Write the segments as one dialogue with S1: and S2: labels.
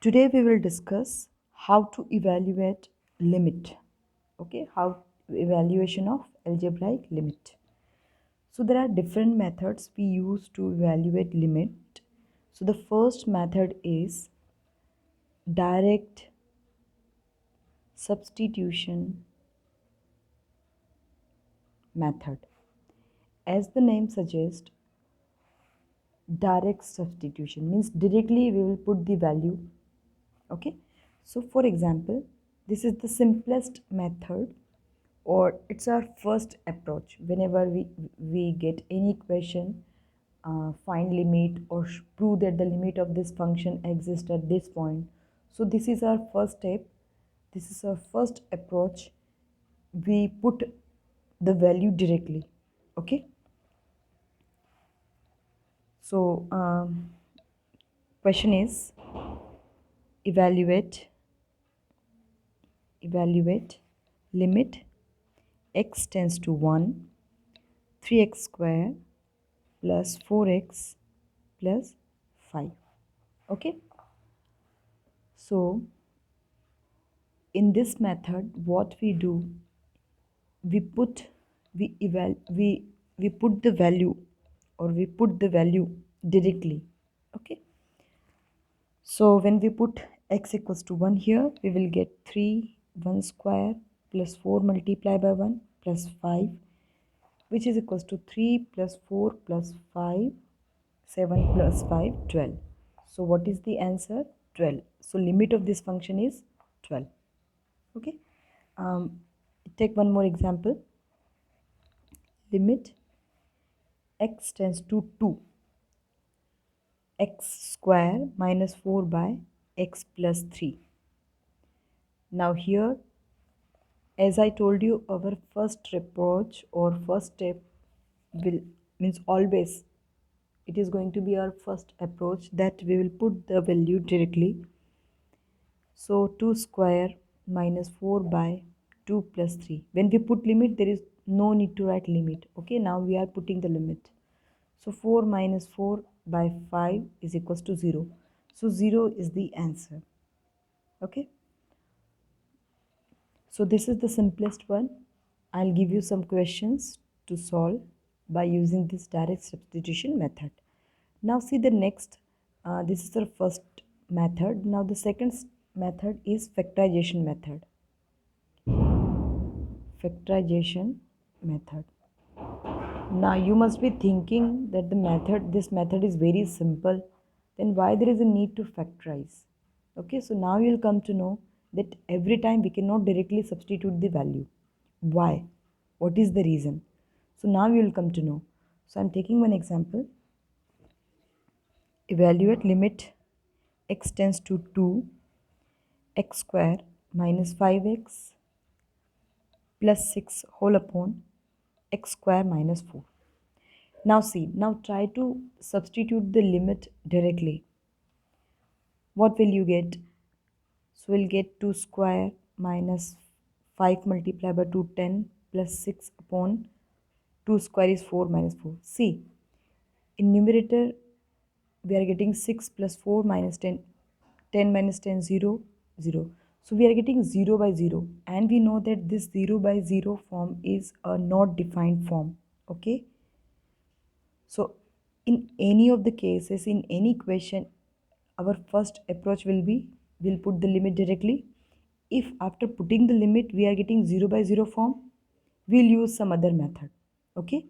S1: Today we will discuss how to evaluate limit. Okay, how evaluation of algebraic limit. So there are different methods we use to evaluate limit. So the first method is direct substitution method. As the name suggests, direct substitution means directly we will put the value. Okay, so for example, this is the simplest method, or it's our first approach whenever we get any question. Find limit or prove that the limit of this function exists at this point. So this is our first step, this is our first approach. We put the value directly. Okay, so question is evaluate limit x tends to 1, 3x square plus 4x plus 5. Okay, so in this method what we do, we put we put the value, or we put the value directly. Okay, so when we put x equals to 1 here, we will get 3 1 square plus 4 multiplied by 1 plus 5, which is equals to 3 plus 4 plus 5, 7 plus 5, 12. So what is the answer? 12. So limit of this function is 12. Okay, take one more example. Limit x tends to 2, x square minus 4 by x plus 3. Now here, as I told you, our first approach or first step will means always it is going to be our first approach, that we will put the value directly. So 2 square minus 4 by 2 plus 3. When we put limit, there is no need to write limit. Okay, now we are putting the limit. So 4 minus 4 by 5 is equals to 0. So 0 is the answer. Okay, so this is the simplest one. I'll give you some questions to solve by using this direct substitution method. Now see the next, this is the first method. Now the second method is factorization method. Factorization method. Now you must be thinking that this method is very simple, then why there is a need to factorize? Okay, so now you'll come to know that every time we cannot directly substitute the value. Why? What is the reason? So now you'll come to know. So I'm taking one example. Evaluate limit x tends to 2, x square minus 5x plus 6 whole upon x square minus 4. Now see, now try to substitute the limit directly. What will you get? So we'll get 2 square minus 5 multiplied by 2, 10 plus 6 upon 2 square is 4 minus 4. See, in numerator we are getting 6 plus 4 minus 10, 10 minus 10, 0, 0. So we are getting 0 by 0, and we know that this 0 by 0 form is a not defined form. Okay, so in any of the cases, in any question, our first approach will be, we'll put the limit directly. If after putting the limit we are getting 0 by 0 form, we'll use some other method. Okay,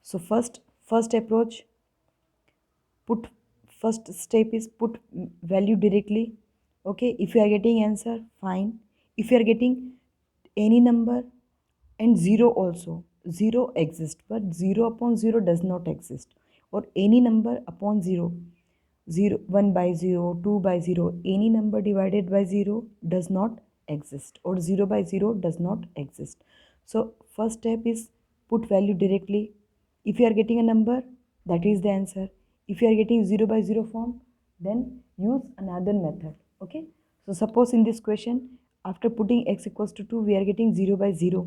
S1: so first approach, put first step is put value directly. Okay, if you are getting answer, fine. If you are getting any number and 0 also, 0 exists but 0 upon 0 does not exist, or any number upon 0, 0 1 by 0, 2 by 0, any number divided by 0 does not exist, or 0 by 0 does not exist. So first step is put value directly. If you are getting a number, that is the answer. If you are getting 0 by 0 form, then use another method. Okay, so suppose in this question, after putting x equals to 2, we are getting 0 by 0.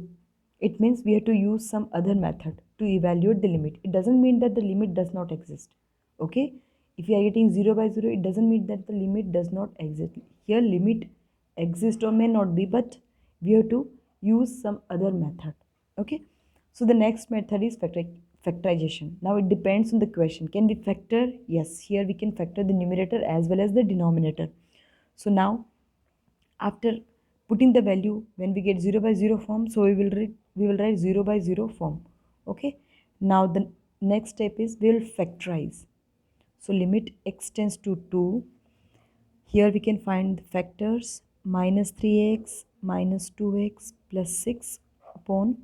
S1: It means we have to use some other method to evaluate the limit. It doesn't mean that the limit does not exist. Okay, If you are getting 0 by 0, it doesn't mean that the limit does not exist. Here limit exists or may not be, but we have to use some other method. Okay, so the next method is factorization. Now it depends on the question. Can we factor? Yes, here we can factor the numerator as well as the denominator. So now after putting the value, when we get 0 by 0 form, so we will write 0 by 0 form. Okay, now the next step is we will factorize. So limit x tends to 2. Here we can find the factors minus 3x minus 2x plus 6 upon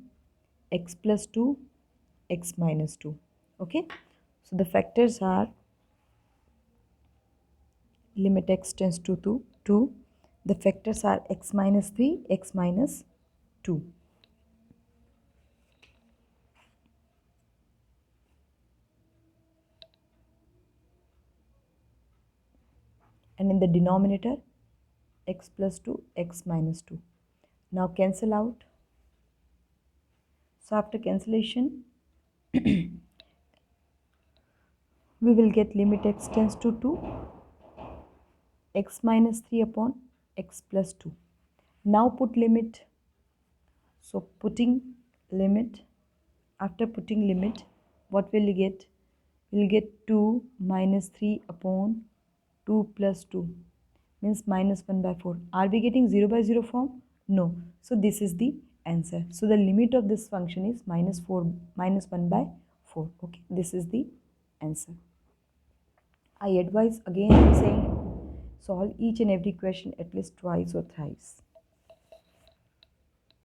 S1: x plus 2 x minus 2. Okay, so the factors are limit x tends to 2. The factors are x minus 3, x minus 2. And in the denominator x plus 2 x minus 2. Now cancel out. So after cancellation we will get limit x tends to 2 x minus 3 upon x plus 2. Now put limit. So putting limit, after putting limit, what will you get? We'll get 2 minus 3 upon 2 plus 2 means minus 1 by 4. Are we getting 0 by 0 form? No. So this is the answer. So the limit of this function is minus 1 by 4. Okay, this is the answer. I advise, again I'm saying, solve each and every question at least twice or thrice.